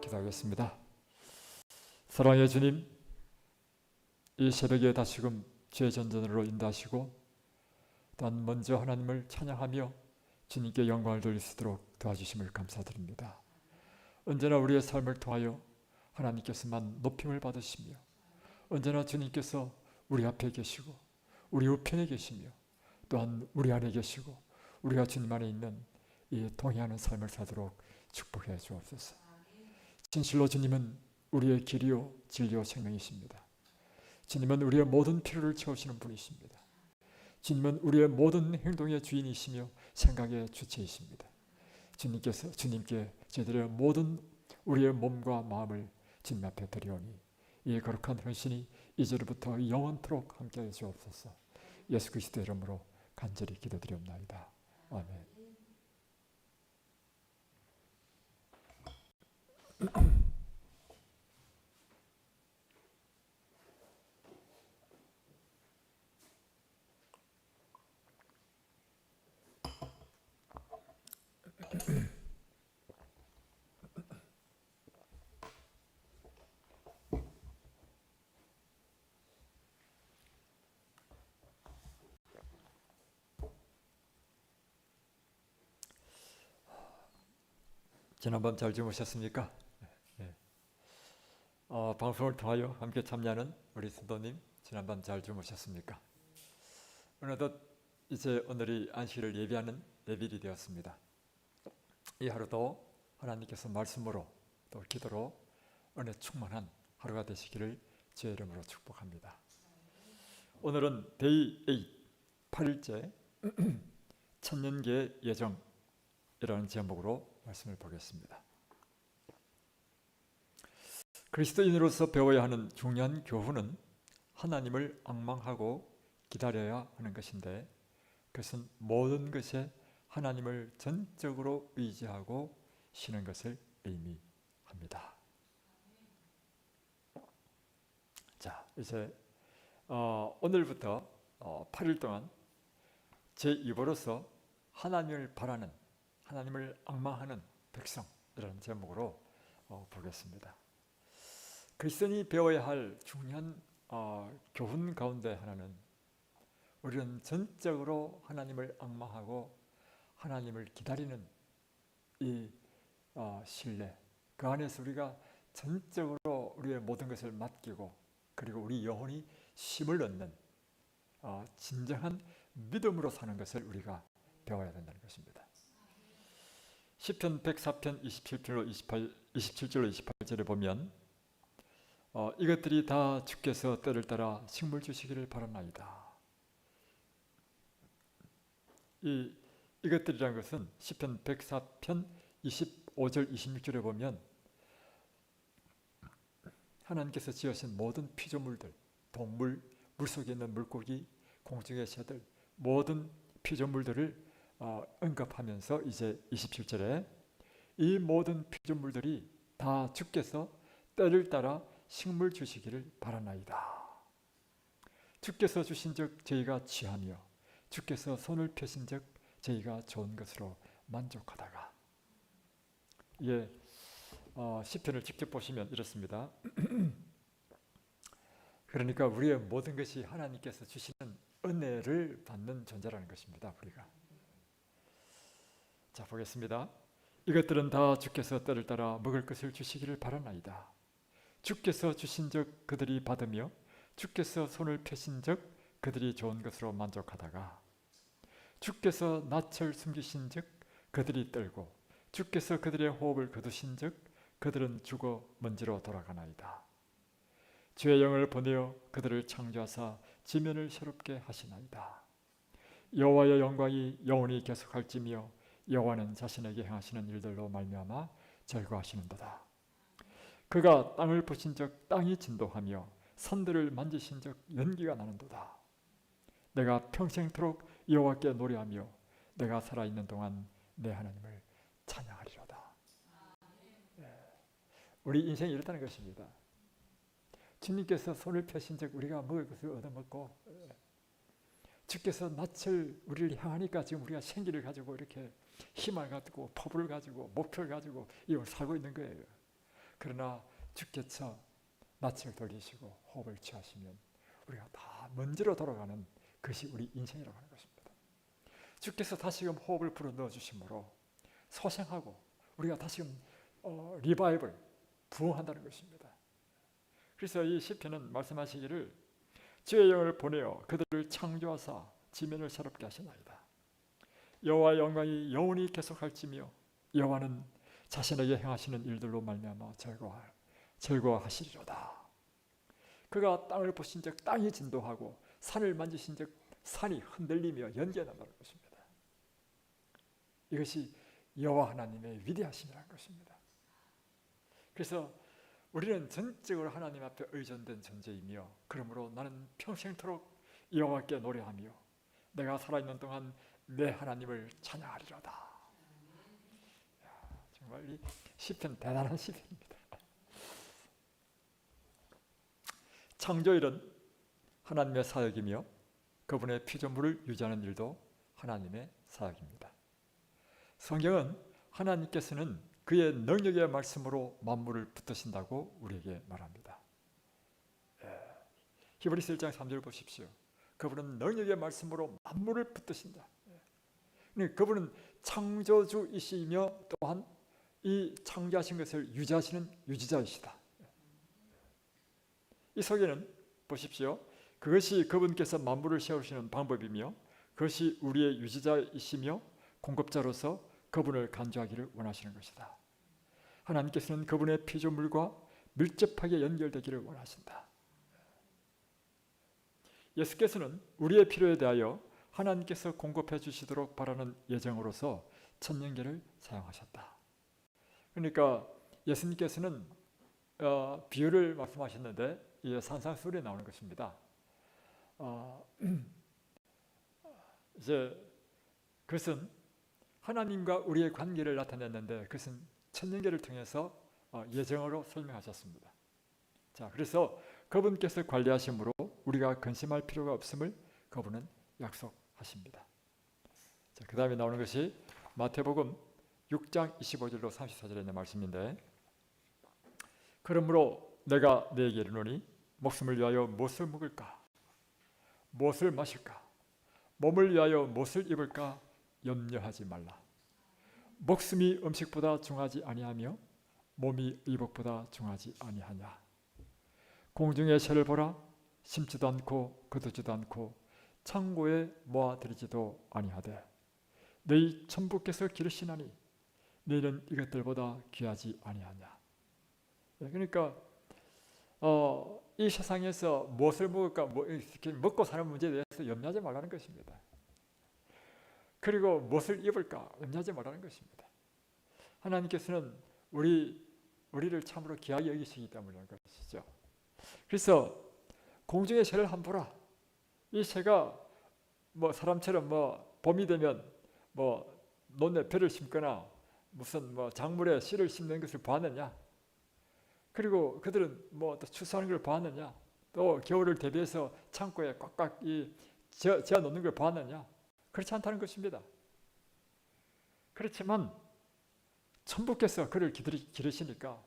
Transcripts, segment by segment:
기도하겠습니다. 사랑의 주님, 이 새벽에 다시금 죄 전전으로 인도하시고 또한 먼저 하나님을 찬양하며 주님께 영광을 돌릴 수 있도록 도와주심을 감사드립니다. 언제나 우리의 삶을 통하여 하나님께서만 높임을 받으시며 언제나 주님께서 우리 앞에 계시고 우리 우편에 계시며 또한 우리 안에 계시고 우리가 주님 안에 있는 이 동행하는 삶을 사도록 축복해 주옵소서. 진실로 주님은 우리의 길이요 진리요 생명이십니다. 주님은 우리의 모든 필요를 채우시는 분이십니다. 주님은 우리의 모든 행동의 주인이시며 생각의 주체이십니다. 주님께 저희들의 모든 우리의 몸과 마음을 주님 앞에 드리오니 이 거룩한 헌신이 이제부터 영원토록 함께해 주옵소서. 예수 그리스도의 이름으로 간절히 기도드리옵나이다. 아멘. 지난밤 잘 주무셨습니까? 네. 방송을 통하여 함께 참여하는 우리 성도님, 지난밤 잘 주무셨습니까? 어느덧 이제 오늘이 안식일을 예비하는 예비일이 되었습니다. 이 하루도 하나님께서 말씀으로 또 기도로 은혜 충만한 하루가 되시기를 주의 이름으로 축복합니다. 오늘은 데이 8, 8일째 천년계의 예정이라는 제목으로 말씀을 보겠습니다. 그리스도인으로서 배워야 하는 중요한 교훈은 하나님을 앙망하고 기다려야 하는 것인데 그것은 모든 것에 하나님을 전적으로 의지하고 쉬는 것을 의미합니다. 자, 이제 오늘부터 8일 동안 제2부로서 하나님을 바라는, 하나님을 앙망하는 백성이라는 제목으로 보겠습니다. 그리스도인이 배워야 할 중요한 교훈 가운데 하나는 우리는 전적으로 하나님을 앙망하고 하나님을 기다리는 이 신뢰, 그 안에서 우리가 전적으로 우리의 모든 것을 맡기고 그리고 우리 영혼이 쉼을 얻는 진정한 믿음으로 사는 것을 우리가 배워야 된다는 것입니다. 시편 104편 27절로 28절에 보면 이것들이 다 주께서 때를 따라 식물 주시기를 바라나이다. 이것들이라는 것은 시편 104편 25절 26절에 보면 하나님께서 지으신 모든 피조물들, 동물, 물속에 있는 물고기, 공중의 새들, 모든 피조물들을 언급하면서 이제 27절에 이 모든 피조물들이 다 주께서 때를 따라 식물 주시기를 바라나이다. 주께서 주신즉 저희가 취하며 주께서 손을 펴신즉 저희가 좋은 것으로 만족하다가. 예, 시편을 직접 보시면 이렇습니다. 그러니까 우리의 모든 것이 하나님께서 주시는 은혜를 받는 존재라는 것입니다. 우리가. 자, 보겠습니다. 이것들은 다 주께서 때를 따라 먹을 것을 주시기를 바라나이다. 주께서 주신즉 그들이 받으며 주께서 손을 펴신즉 그들이 좋은 것으로 만족하다가 주께서 낯을 숨기신즉 그들이 떨고 주께서 그들의 호흡을 거두신즉 그들은 죽어 먼지로 돌아가나이다. 주의 영을 보내어 그들을 창조하사 지면을 새롭게 하시나이다. 여호와의 영광이 영원히 계속할지며 여호와는 자신에게 행하시는 일들로 말미암아 절거하시는도다. 그가 땅을 보신즉 땅이 진동하며 산들을 만지신즉 연기가 나는도다. 내가 평생토록 여호와께 노래하며 내가 살아있는 동안 내 하나님을 찬양하리로다. 우리 인생이 이렇다는 것입니다. 주님께서 손을 펴신즉 우리가 먹을 것을 얻어먹고 주께서 낯을 우리를 향하니까 지금 우리가 생기를 가지고 이렇게 희망을 가지고 포부를 가지고 목표를 가지고 이걸 살고 있는 거예요. 그러나 주께서 낯을 돌리시고 호흡을 취하시면 우리가 다 먼지로 돌아가는 것이 우리 인생이라고 하는 것입니다. 주께서 다시금 호흡을 불어넣어 주심으로 소생하고 우리가 다시금 리바이벌, 부흥한다는 것입니다. 그래서 이 시편은 말씀하시기를 주의 영을 보내어 그들을 창조하사 지면을 새롭게 하시나이다. 여호와의 영광이 영원히 계속할지며 여호와는 자신에게 행하시는 일들로 말미암아 즐거워하시리로다. 그가 땅을 보신즉 땅이 진동하고 산을 만지신즉 산이 흔들리며 연기가 난다는 것입니다. 이것이 여호와 하나님의 위대하심이라는 것입니다. 그래서 우리는 전적으로 하나님 앞에 의존된 존재이며 그러므로 나는 평생토록 여호와께 노래하며 내가 살아있는 동안 내 하나님을 찬양하리로다. 정말 이 시편 대단한 시편입니다. 창조일은 하나님의 사역이며 그분의 피조물을 유지하는 일도 하나님의 사역입니다. 성경은 하나님께서는 그의 능력의 말씀으로 만물을 붙드신다고 우리에게 말합니다. 히브리서 1장 3절 보십시오. 그분은 능력의 말씀으로 만물을 붙드신다. 그분은 창조주이시며 또한 이 창조하신 것을 유지하시는 유지자이시다. 이 속에는 보십시오. 그것이 그분께서 만물을 세우시는 방법이며 그것이 우리의 유지자이시며 공급자로서 그분을 간주하기를 원하시는 것이다. 하나님께서는 그분의 피조물과 밀접하게 연결되기를 원하신다. 예수께서는 우리의 필요에 대하여 하나님께서 공급해 주시도록 바라는 예정으로서 천년계를 사용하셨다. 그러니까 예수님께서는 비유를 말씀하셨는데 이게 산상수훈에 나오는 것입니다. 이제 그것은 하나님과 우리의 관계를 나타냈는데 그것은 천년계를 통해서 예정으로 설명하셨습니다. 자, 그래서 그분께서 관리하심으로 우리가 근심할 필요가 없음을 그분은 약속하십니다. 자, 그 다음에 나오는 것이 마태복음 6장 25절로 34절에 있는 말씀인데 그러므로 내가 네게 이르노니 목숨을 위하여 무엇을 먹을까? 무엇을 마실까? 몸을 위하여 무엇을 입을까? 염려하지 말라. 목숨이 음식보다 중하지 아니하며 몸이 의복보다 중하지 아니하냐. 공중의 새를 보라. 심지도 않고 거두지도 않고 창고에 모아들이지도 아니하되 너희 천부께서 기르시나니 너희는 이것들보다 귀하지 아니하냐. 그러니까 이 세상에서 무엇을 먹을까 먹고 사는 문제에 대해서 염려하지 말라는 것입니다. 그리고 무엇을 입을까 염려하지 말라는 것입니다. 하나님께서는 우리를 참으로 귀하게 여기시기 때문인 것이죠. 그래서 공중의 새를 한번 보라. 이 새가 사람처럼 봄이 되면 논에 벼를 심거나 무슨 작물에 씨를 심는 것을 보았느냐? 그리고 그들은 또 추수하는 걸 보았느냐? 또 겨울을 대비해서 창고에 꽉꽉 재어 놓는 걸 보았느냐? 그렇지 않다는 것입니다. 그렇지만 천부께서 그를 기르시니까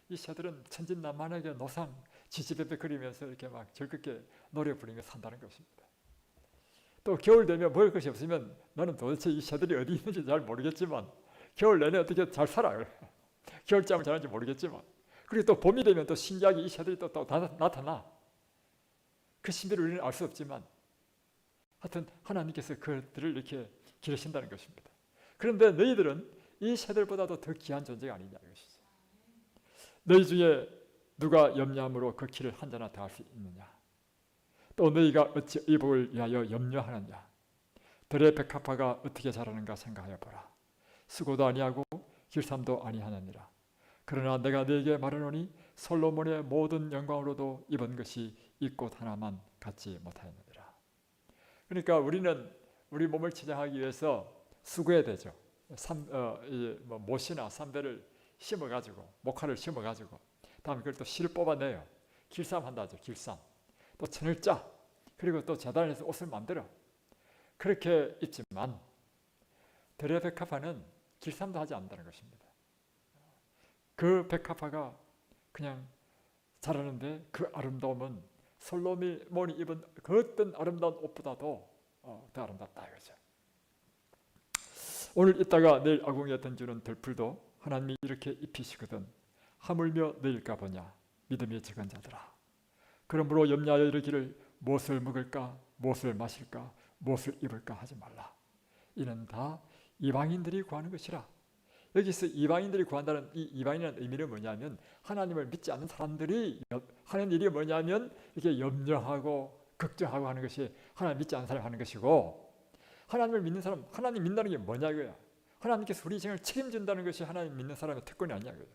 이 새들은 천진난만하게 노상 지지배배 거리면서 이렇게 즐겁게 노래 부르며 산다는 것입니다. 또 겨울 되면 먹을 것이 없으면 나는 도대체 이 새들이 어디 있는지 잘 모르겠지만 겨울 내내 어떻게 잘 살아. 겨울잠을 자는지 모르겠지만 그리고 또 봄이 되면 또 신기하게 이 새들이 또 나타나. 그 신비를 우리는 알 수 없지만 하여튼 하나님께서 그들을 이렇게 기르신다는 것입니다. 그런데 너희들은 이 새들보다도 더 귀한 존재가 아니냐 이것이죠. 너희 중에 누가 염려함으로 그 키를 한 자나 더할 수 있느냐. 또 너희가 어찌 의복을 위하여 염려하느냐. 들의 백합화가 어떻게 자라는가 생각하여 보라. 수고도 아니하고 길쌈도 아니하느니라. 그러나 내가 너에게 말하노니 솔로몬의 모든 영광으로도 입은 것이 이 꽃 하나만 갖지 못하였느니라. 그러니까 우리는 우리 몸을 치장하기 위해서 수고해야 되죠. 못이나 삼배를 심어가지고 목화를 심어가지고 다음에 그걸 또 실을 뽑아내요. 길쌈 한다 하죠. 길쌈. 또 천을 짜. 그리고 또 재단에서 옷을 만들어. 그렇게 입지만 들의 백합화는 길쌈도 하지 않는다는 것입니다. 그 백합화가 그냥 자라는데 그 아름다움은 솔로몬이 입은 그 어떤 아름다운 옷보다도 더 아름답다 이거죠. 오늘 있다가 내일 아궁이에 던지는 들풀도 하나님이 이렇게 입히시거든. 하물며 내일까 보냐 믿음이 적은 자들아. 그러므로 염려하여 이르기를 무엇을 먹을까 무엇을 마실까 무엇을 입을까 하지 말라. 이는 다 이방인들이 구하는 것이라. 여기서 이방인들이 구한다는 이 이방인이라는 의미는 뭐냐면 하나님을 믿지 않는 사람들이 하는 일이 뭐냐면 이렇게 염려하고 걱정하고 하는 것이 하나님 믿지 않는 사람이 하는 것이고, 하나님을 믿는 사람, 하나님 믿는다는 게 뭐냐 이거야. 하나님께서 우리 인생을 책임진다는 것이 하나님 믿는 사람의 특권이 아니야 이거야.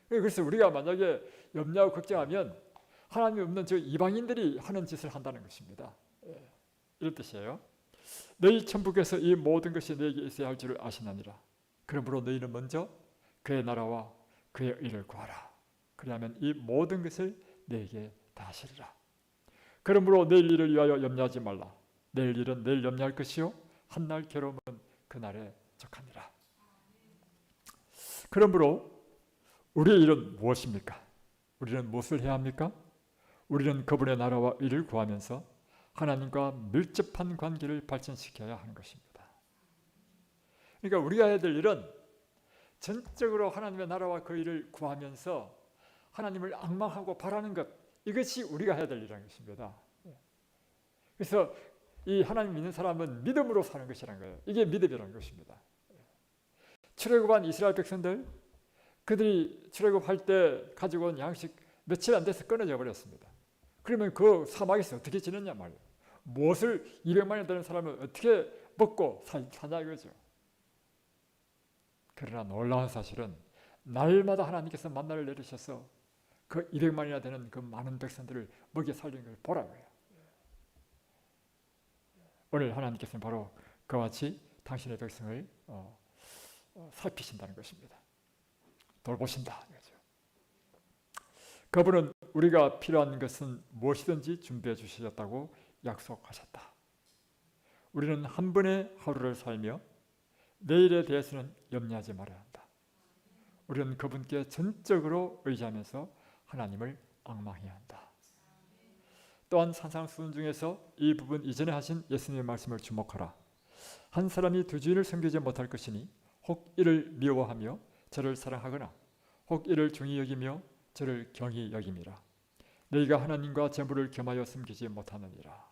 그래서 우리가 만약에 염려하고 걱정하면 하나님이 없는 저 이방인들이 하는 짓을 한다는 것입니다. 이런 뜻이에요. 너희 천부께서 이 모든 것이 너에게 있어야 할 줄을 아시나니라. 그러므로 너희는 먼저 그의 나라와 그의 의를 구하라. 그리하면 이 모든 것을 너에게 다 하시리라. 그러므로 내일 일을 위하여 염려하지 말라. 내일 일은 내일 염려할 것이요 한날 괴로움은 그날에 족하니라. 그러므로 우리의 일은 무엇입니까? 우리는 무엇을 해야 합니까? 우리는 그분의 나라와 의를 구하면서 하나님과 밀접한 관계를 발전시켜야 하는 것입니다. 그러니까 우리가 해야 될 일은 전적으로 하나님의 나라와 그 일을 구하면서 하나님을 앙망하고 바라는 것, 이것이 우리가 해야 될 일이라는 것입니다. 그래서 이 하나님 믿는 사람은 믿음으로 사는 것이라는 거예요. 이게 믿음이라는 것입니다. 출애굽한 이스라엘 백성들, 그들이 출애굽할 때 가지고 온 양식 며칠 안 돼서 끊어져 버렸습니다. 그러면 그 사막에서 어떻게 지냈냐 말이에요. 무엇을 200만이 되는 사람은 어떻게 먹고 사냐 이거죠. 그러나 놀라운 사실은 날마다 하나님께서 만나를 내리셔서 그 200만이나 되는 그 많은 백성들을 먹여 살리는 걸 보라고요. 오늘 하나님께서는 바로 그와 같이 당신의 백성을 살피신다는 것입니다. 돌보신다 이거죠. 그분은 우리가 필요한 것은 무엇이든지 준비해 주셨다고 약속하셨다. 우리는 한 번의 하루를 살며 내일에 대해서는 염려하지 말아야 한다. 우리는 그분께 전적으로 의지하면서 하나님을 앙망해야 한다. 또한 산상수훈 중에서 이 부분 이전에 하신 예수님의 말씀을 주목하라. 한 사람이 두 주인을 섬기지 못할 것이니 혹 이를 미워하며 저를 사랑하거나 혹 이를 중히 여기며 저를 경히 여김이라. 너희가 하나님과 재물을 겸하여 섬기지 못하느니라.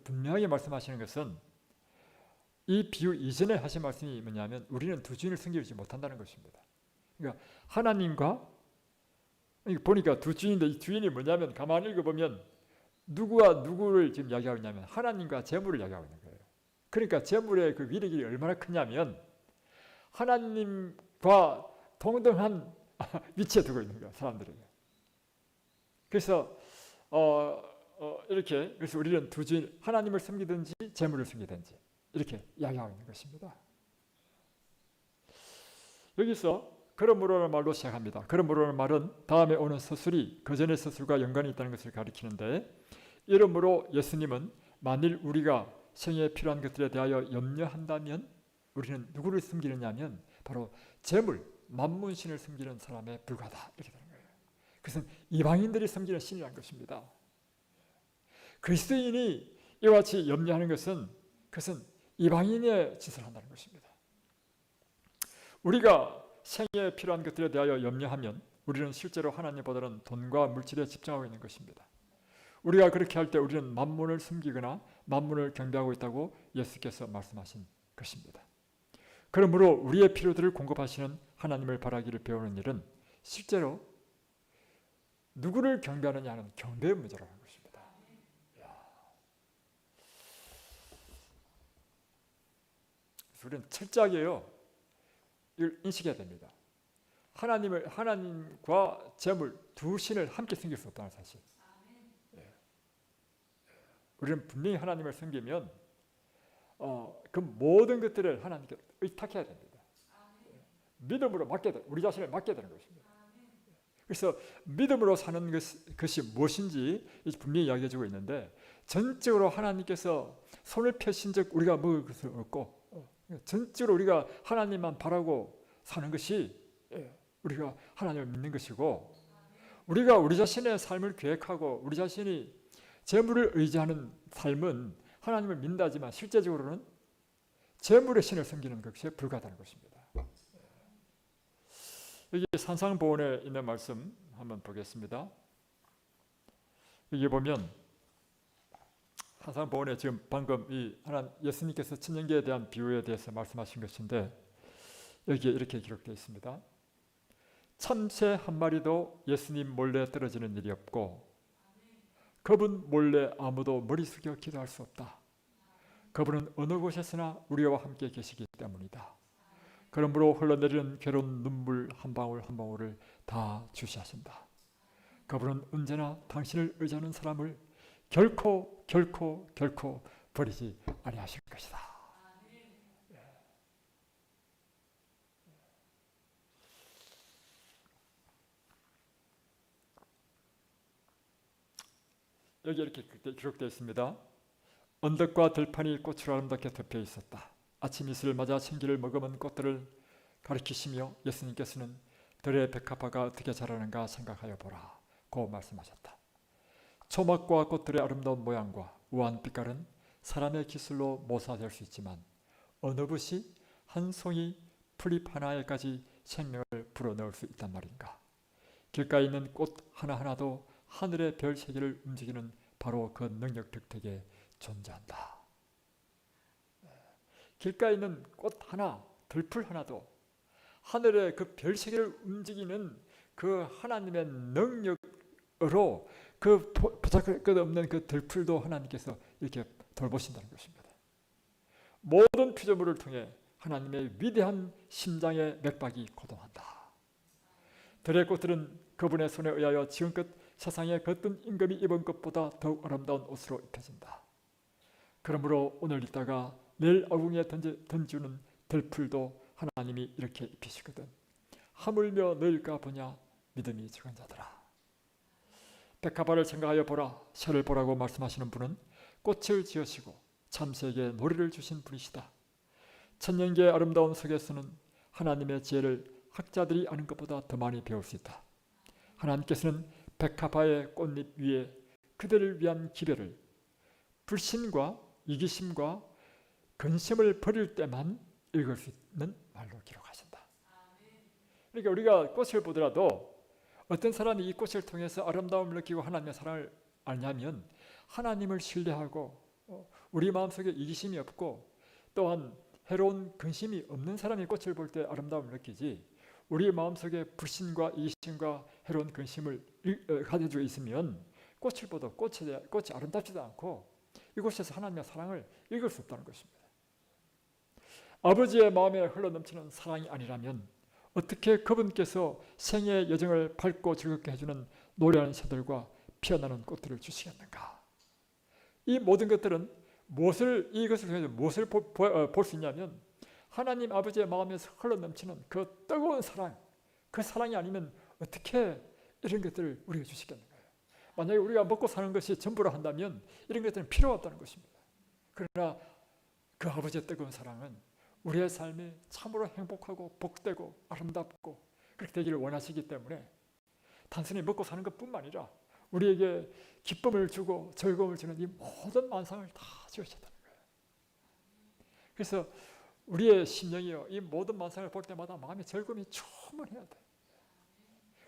분명하게 말씀하시는 것은 이 비유 이전에 하신 말씀이 뭐냐면 우리는 두 주인을 섬기지 못한다는 것입니다. 그러니까 하나님과, 보니까 두 주인인데 이 주인이 뭐냐면 가만히 읽어보면 누구와 누구를 지금 이야기하고 있냐면 하나님과 재물을 이야기하고 있는 거예요. 그러니까 재물의 그 위력이 얼마나 크냐면 하나님과 동등한 위치에 두고 있는 거야, 사람들에게. 그래서 이렇게 그래서 우리는 두 주인, 하나님을 섬기든지 재물을 섬기든지 이렇게 이야기하고 있는 것입니다. 여기서 그러므로라는 말로 시작합니다. 그러므로라는 말은 다음에 오는 서술이 그 전의 서술과 연관이 있다는 것을 가리키는데, 이러므로 예수님은 만일 우리가 생애에 필요한 것들에 대하여 염려한다면 우리는 누구를 섬기느냐면 바로 재물, 만문신을 섬기는 사람에 불과하다 이렇게 되는 거예요. 그것은 이방인들이 섬기는 신이라는 것입니다. 그리스도인이 이와 같이 염려하는 것은 그것은 이방인의 짓을 한다는 것입니다. 우리가 생애에 필요한 것들에 대하여 염려하면 우리는 실제로 하나님보다는 돈과 물질에 집중하고 있는 것입니다. 우리가 그렇게 할 때 우리는 만문을 숨기거나 만문을 경배하고 있다고 예수께서 말씀하신 것입니다. 그러므로 우리의 필요들을 공급하시는 하나님을 바라기를 배우는 일은 실제로 누구를 경배하느냐 하는 경배의 문제라는 것입니다. 우리는 철저하게요, 이걸 인식해야 됩니다. 하나님과 재물 두 신을 함께 섬길 수 없다는 사실. 우리는 분명히 하나님을 섬기면 그 모든 것들을 하나님께 의탁해야 됩니다. 믿음으로 맡게 돼, 우리 자신을 맡게 되는 것입니다. 그래서 믿음으로 사는 것이 무엇인지 분명히 이야기해주고 있는데, 전적으로 하나님께서 손을 펴신 적 우리가 먹을 것을 얻고 전적으로 우리가 하나님만 바라고 사는 것이 우리가 하나님을 믿는 것이고, 우리가 우리 자신의 삶을 계획하고 우리 자신이 재물을 의지하는 삶은 하나님을 믿는다지만 실제적으로는 재물의 신을 섬기는 것에 불과하다는 것입니다. 여기 산상보원에 있는 말씀 한번 보겠습니다. 여기 보면 산상보원에 지금 방금 예수님께서 천년계에 대한 비유에 대해서 말씀하신 것인데, 여기에 이렇게 기록되어 있습니다. 참새 한 마리도 예수님 몰래 떨어지는 일이 없고, 그분 몰래 아무도 머리 숙여 기도할 수 없다. 그분은 어느 곳에서나 우리와 함께 계시기 때문이다. 그러므로 흘러내리는 괴로운 눈물 한 방울 한 방울을 다 주시하신다. 그분은 언제나 당신을 의지하는 사람을 결코 버리지 아니하실 것이다. 여기 이렇게 기록되어 있습니다. 언덕과 들판이 꽃으로 아름답게 덮여 있었다. 아침 이슬을 맞아 생기를 머금은 꽃들을 가리키시며 예수님께서는 들의 백합화가 어떻게 자라는가 생각하여 보라 고 말씀하셨다. 초막과 꽃들의 아름다운 모양과 우아한 빛깔은 사람의 기술로 모사될 수 있지만 어느 붓이 한 송이 풀잎 하나에까지 생명을 불어넣을 수 있단 말인가. 길가에 있는 꽃 하나하나도 하늘의 별 세계를 움직이는 바로 그 능력 덕택에 존재한다. 길가에 있는 꽃 하나, 들풀 하나도 하늘의 그 별 세계를 움직이는 그 하나님의 능력으로 그 보잘것없는 그 들풀도 하나님께서 이렇게 돌보신다는 것입니다. 모든 피조물을 통해 하나님의 위대한 심장의 맥박이 고동한다. 들의 꽃들은 그분의 손에 의하여 지금껏 세상에 겉은 임금이 입은 것보다 더욱 아름다운 옷으로 입혀진다. 그러므로 오늘 있다가 내일 아궁이에 던지는 들풀도 하나님이 이렇게 입히시거든. 하물며 너일까 보냐 믿음이 적은 자들아. 백합화를 생각하여 보라, 셔를 보라고 말씀하시는 분은 꽃을 지으시고 참새에게 노래를 주신 분이시다. 천년계의 아름다운 속에서는 하나님의 지혜를 학자들이 아는 것보다 더 많이 배울 수 있다. 하나님께서는 백합화의 꽃잎 위에 그들을 위한 기별을 불신과 이기심과 근심을 버릴 때만 읽을 수 있는 말로 기록하신다. 그러니까 우리가 꽃을 보더라도 어떤 사람이 이 꽃을 통해서 아름다움을 느끼고 하나님의 사랑을 알냐면 하나님을 신뢰하고 우리 마음속에 이기심이 없고 또한 해로운 근심이 없는 사람이 꽃을 볼 때 아름다움을 느끼지, 우리 마음속에 불신과 이기심과 해로운 근심을 가지고 있으면 꽃을 보도 꽃이 아름답지도 않고 이곳에서 하나님의 사랑을 읽을 수 없다는 것입니다. 아버지의 마음에 흘러넘치는 사랑이 아니라면 어떻게 그분께서 생애의 여정을 밝고 즐겁게 해주는 노래하는 새들과 피어나는 꽃들을 주시겠는가? 이 모든 것들은 이것을 통해서 무엇을 볼 수 있냐면 하나님 아버지의 마음에서 흘러넘치는 그 뜨거운 사랑, 그 사랑이 아니면 어떻게 이런 것들을 우리가 주시겠는가요? 만약에 우리가 먹고 사는 것이 전부라 한다면 이런 것들은 필요가 없다는 것입니다. 그러나 그 아버지의 뜨거운 사랑은 우리의 삶이 참으로 행복하고 복되고 아름답고 그렇게 되기를 원하시기 때문에 단순히 먹고 사는 것뿐만 아니라 우리에게 기쁨을 주고 즐거움을 주는 이 모든 만상을 다 주셨다는 거예요. 그래서 우리의 심령이요, 이 모든 만상을 볼 때마다 마음의 즐거움이 충만해야 돼.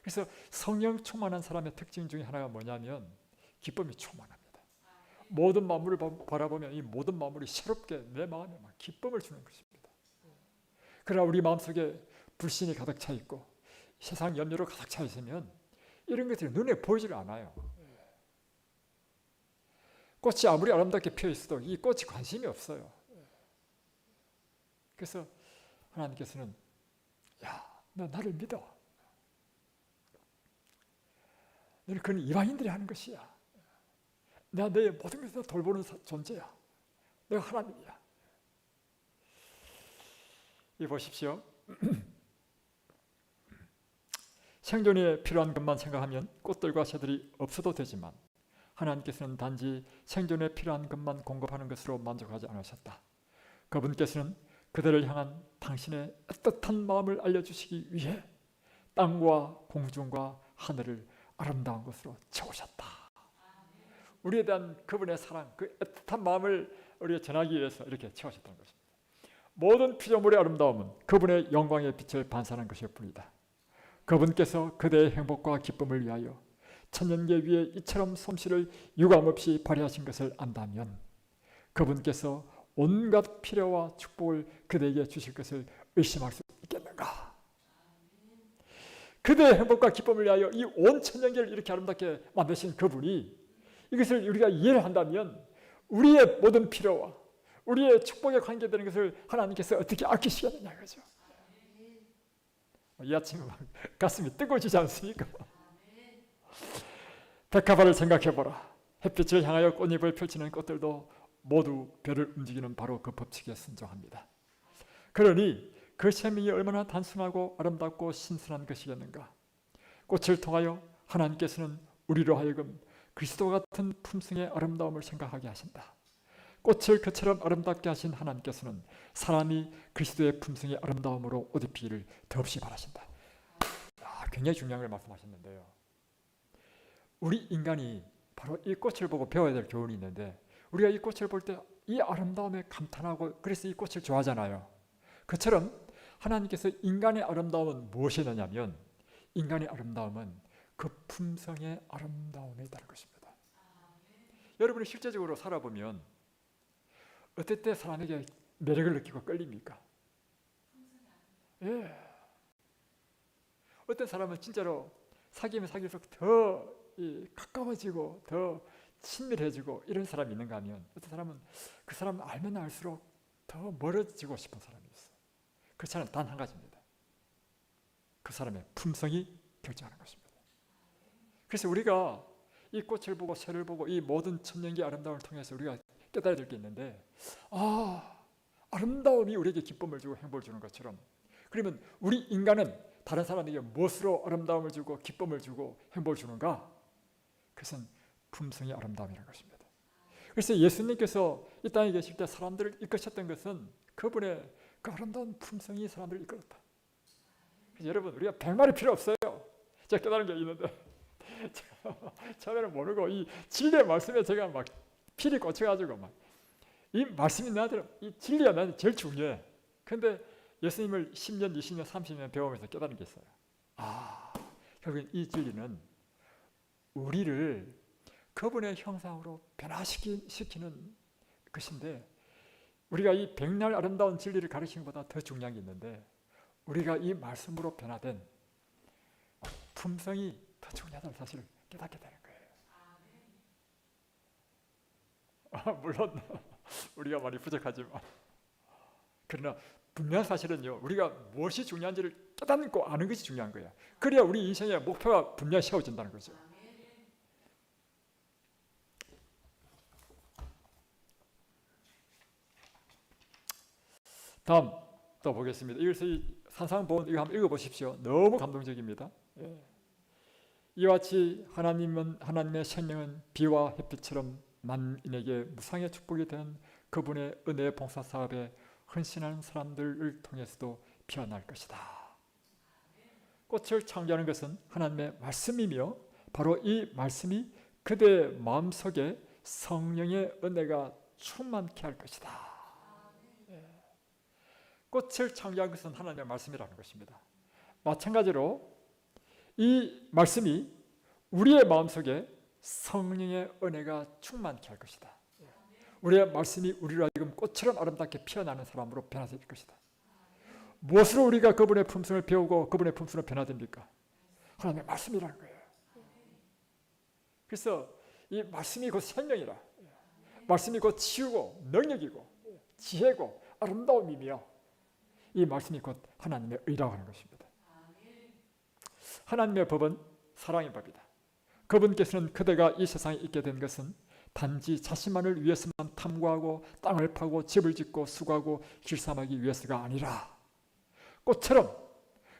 그래서 성령 충만한 사람의 특징 중에 하나가 뭐냐면 기쁨이 충만합니다. 모든 만물을 바라보면 이 모든 만물이 새롭게 내 마음에 막 기쁨을 주는 것입니다. 그러나 우리 마음속에 불신이 가득 차 있고 세상 염려로 가득 차 있으면 이런 것들이 눈에 보이질 않아요. 꽃이 아무리 아름답게 피어 있어도 이 꽃이 관심이 없어요. 그래서 하나님께서는 너 나를 믿어. 너는 그건 이방인들이 하는 것이야. 내가 너의 모든 것을 돌보는 존재야. 내가 하나님이야. 이 보십시오. 생존에 필요한 것만 생각하면 꽃들과 새들이 없어도 되지만 하나님께서는 단지 생존에 필요한 것만 공급하는 것으로 만족하지 않으셨다. 그분께서는 그들을 향한 당신의 애틋한 마음을 알려주시기 위해 땅과 공중과 하늘을 아름다운 것으로 채우셨다. 우리에 대한 그분의 사랑, 그 애틋한 마음을 우리가 전하기 위해서 이렇게 채우셨다는 것입니다. 모든 피조물의 아름다움은 그분의 영광의 빛을 반사하는 것일 뿐이다. 그분께서 그대의 행복과 기쁨을 위하여 천년계 위에 이처럼 솜씨를 유감없이 발휘하신 것을 안다면 그분께서 온갖 필요와 축복을 그대에게 주실 것을 의심할 수 있겠는가? 그대의 행복과 기쁨을 위하여 이 온 천년계를 이렇게 아름답게 만드신 그분이 이것을 우리가 이해를 한다면 우리의 모든 필요와 우리의 축복에 관계되는 것을 하나님께서 어떻게 아끼시겠느냐 이거죠. 이 아침에 가슴이 뜨거워지지 않습니까? 백합화를 생각해보라. 햇빛을 향하여 꽃잎을 펼치는 꽃들도 모두 별을 움직이는 바로 그 법칙에 순종합니다. 그러니 그 생명이 얼마나 단순하고 아름답고 신선한 것이겠는가. 꽃을 통하여 하나님께서는 우리로 하여금 그리스도 같은 품성의 아름다움을 생각하게 하신다. 꽃을 그처럼 아름답게 하신 하나님께서는 사람이 그리스도의 품성의 아름다움으로 옷 입히기를 더없이 바라신다. 굉장히 중요한 걸 말씀하셨는데요. 우리 인간이 바로 이 꽃을 보고 배워야 될 교훈이 있는데 우리가 이 꽃을 볼 때 이 아름다움에 감탄하고 그래서 이 꽃을 좋아하잖아요. 그처럼 하나님께서 인간의 아름다움은 무엇이냐면 인간의 아름다움은 그 품성의 아름다움에 있다는 것입니다. 여러분이 실제적으로 살아보면 어떨 때 사람에게 매력을 느끼고 끌립니까? 예. 어떤 사람은 진짜로 사귀면 사귈수록 더 가까워지고 더 친밀해지고 이런 사람이 있는가 하면 어떤 사람은 그 사람을 알면 알수록 더 멀어지고 싶은 사람이 있어요. 그 차이는 단 한 가지입니다. 그 사람의 품성이 결정하는 것입니다. 그래서 우리가 이 꽃을 보고 새를 보고 이 모든 천년기 아름다움을 통해서 우리가 깨달아야 될 게 있는데 아름다움이 우리에게 기쁨을 주고 행복을 주는 것처럼 그러면 우리 인간은 다른 사람에게 무엇으로 아름다움을 주고 기쁨을 주고 행복을 주는가? 그것은 품성이 아름다움이라는 것입니다. 그래서 예수님께서 이 땅에 계실 때 사람들을 이끄셨던 것은 그분의 그 아름다운 품성이 사람들을 이끌었다. 그래서 여러분 우리가 100말이 필요 없어요. 제가 깨달은 게 있는데 처음에는 모르고 이 진리의 말씀에 제가 막 필이 꽂혀가지고 막 이 말씀이 나한테 이 진리가 나한테 제일 중요해. 근데 예수님을 10년, 20년, 30년 배우면서 깨달은 게 있어요. 결국엔 이 진리는 우리를 그분의 형상으로 변화시키는 것인데 우리가 이 백날 아름다운 진리를 가르치는 것보다 더 중요한 게 있는데 우리가 이 말씀으로 변화된 품성이 더 중요하다는 사실을 깨닫게 되는 거예요. 물론 우리가 많이 부족하지만 그러나 분명한 사실은요. 우리가 무엇이 중요한지를 깨닫고 아는 것이 중요한 거예요. 그래야 우리 인생의 목표가 분명히 세워진다는 거죠. 다음 또 보겠습니다. 이것을 산상보온 이거 한번 읽어보십시오. 너무 감동적입니다. 예. 이와 같이 하나님의 생명은 비와 햇빛처럼 만인에게 무상의 축복이 된 그분의 은혜의 봉사 사업에 헌신하는 사람들을 통해서도 피어날 것이다. 꽃을 창조하는 것은 하나님의 말씀이며 바로 이 말씀이 그대의 마음속에 성령의 은혜가 충만케 할 것이다. 꽃을 창조한 것은 하나님의 말씀이라는 것입니다. 마찬가지로 이 말씀이 우리의 마음속에 성령의 은혜가 충만케 할 것이다. 우리의 말씀이 우리로 하여금 꽃처럼 아름답게 피어나는 사람으로 변화될 것이다. 무엇으로 우리가 그분의 품성을 배우고 그분의 품성으로 변화됩니까? 하나님의 말씀이라는 거예요. 그래서 이 말씀이 곧 생명이라. 말씀이 곧 치유고 능력이고 지혜고 아름다움이며 이 말씀이 곧 하나님의 의라고 하는 것입니다. 하나님의 법은 사랑의 법이다. 그분께서는 그대가 이 세상에 있게 된 것은 단지 자신만을 위해서만 탐구하고 땅을 파고 집을 짓고 수고하고 길쌈하기 위해서가 아니라 꽃처럼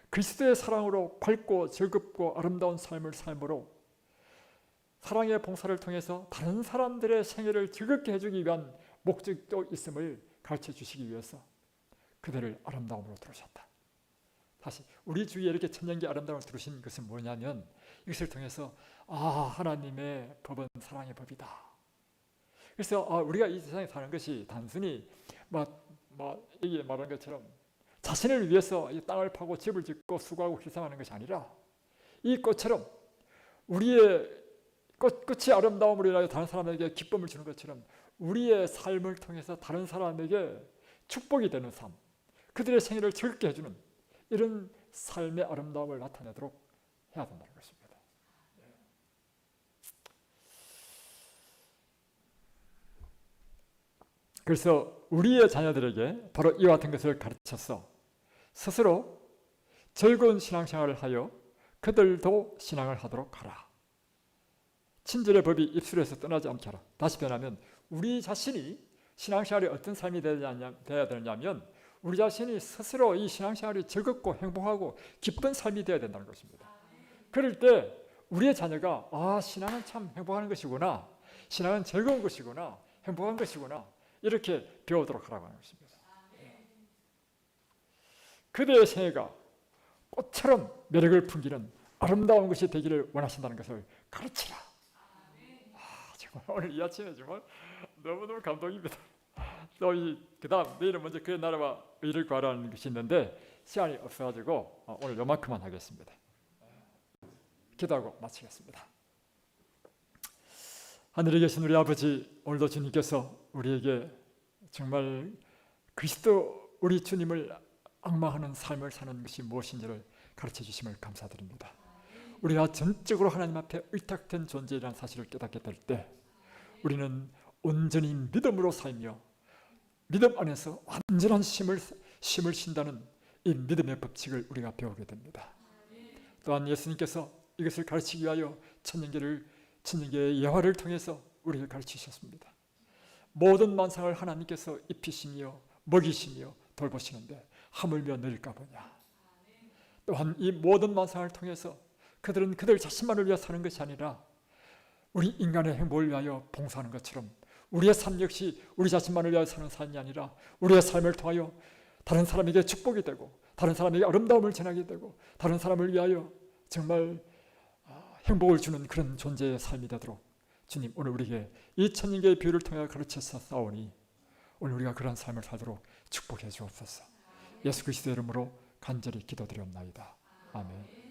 그리스도의 사랑으로 밝고 즐겁고 아름다운 삶을 삶으로 사랑의 봉사를 통해서 다른 사람들의 생애를 즐겁게 해주기 위한 목적도 있음을 가르쳐 주시기 위해서 그들을 아름다움으로 두르셨다. 다시 우리 주위에 이렇게 천년기 아름다움을 두르신 것은 뭐냐면 이것을 통해서 하나님의 법은 사랑의 법이다. 그래서 우리가 이 세상에 사는 것이 단순히 이게 말한 것처럼 자신을 위해서 이 땅을 파고 집을 짓고 수고하고 희생하는 것이 아니라 이 꽃처럼 우리의 끝이 아름다움으로 인하여 다른 사람에게 기쁨을 주는 것처럼 우리의 삶을 통해서 다른 사람에게 축복이 되는 삶, 그들의 생일을 즐겁게 해주는 이런 삶의 아름다움을 나타내도록 해야 된다는 것입니다. 그래서 우리의 자녀들에게 바로 이와 같은 것을 가르쳐서 스스로 즐거운 신앙생활을 하여 그들도 신앙을 하도록 하라. 친절의 법이 입술에서 떠나지 않게 하라. 다시 변하면 우리 자신이 신앙생활이 어떤 삶이 되어야 되느냐면 우리 자신이 스스로 이 신앙생활이 즐겁고 행복하고 기쁜 삶이 되어야 된다는 것입니다. 그럴 때 우리의 자녀가 신앙은 참 행복한 것이구나, 신앙은 즐거운 것이구나, 행복한 것이구나 이렇게 배우도록 하라고 하는 것입니다. 그대의 생애가 꽃처럼 매력을 풍기는 아름다운 것이 되기를 원하신다는 것을 가르치라. 정말 오늘 이 아침에 정말 너무너무 감동입니다. 또 그 다음 내일은 먼저 그의 나라와 의를 구하라는 것이 있는데 시간이 없어가지고 오늘 요만큼만 하겠습니다. 기도하고 마치겠습니다. 하늘에 계신 우리 아버지, 오늘도 주님께서 우리에게 정말 그리스도 우리 주님을 앙망하는 삶을 사는 것이 무엇인지를 가르쳐 주심을 감사드립니다. 우리가 전적으로 하나님 앞에 의탁된 존재라는 사실을 깨닫게 될 때 우리는 온전히 믿음으로 살며 믿음 안에서 완전한 힘을 신다는 이 믿음의 법칙을 우리가 배우게 됩니다. 또한 예수님께서 이것을 가르치기 위하여 천년계의 예화를 통해서 우리를 가르치셨습니다. 모든 만상을 하나님께서 입히시며 먹이시며 돌보시는데 하물며 너희일까 보냐. 또한 이 모든 만상을 통해서 그들은 그들 자신만을 위해 사는 것이 아니라 우리 인간의 행복을 위하여 봉사하는 것처럼 우리의 삶 역시 우리 자신만을 위하여 사는 삶이 아니라 우리의 삶을 통하여 다른 사람에게 축복이 되고 다른 사람에게 아름다움을 전하게 되고 다른 사람을 위하여 정말 행복을 주는 그런 존재의 삶이 되도록 주님 오늘 우리에게 이 천년계의 비유를 통해 가르쳐서 싸우니 오늘 우리가 그런 삶을 살도록 축복해 주옵소서. 예수 그리스도의 이름으로 간절히 기도드리옵나이다. 아멘.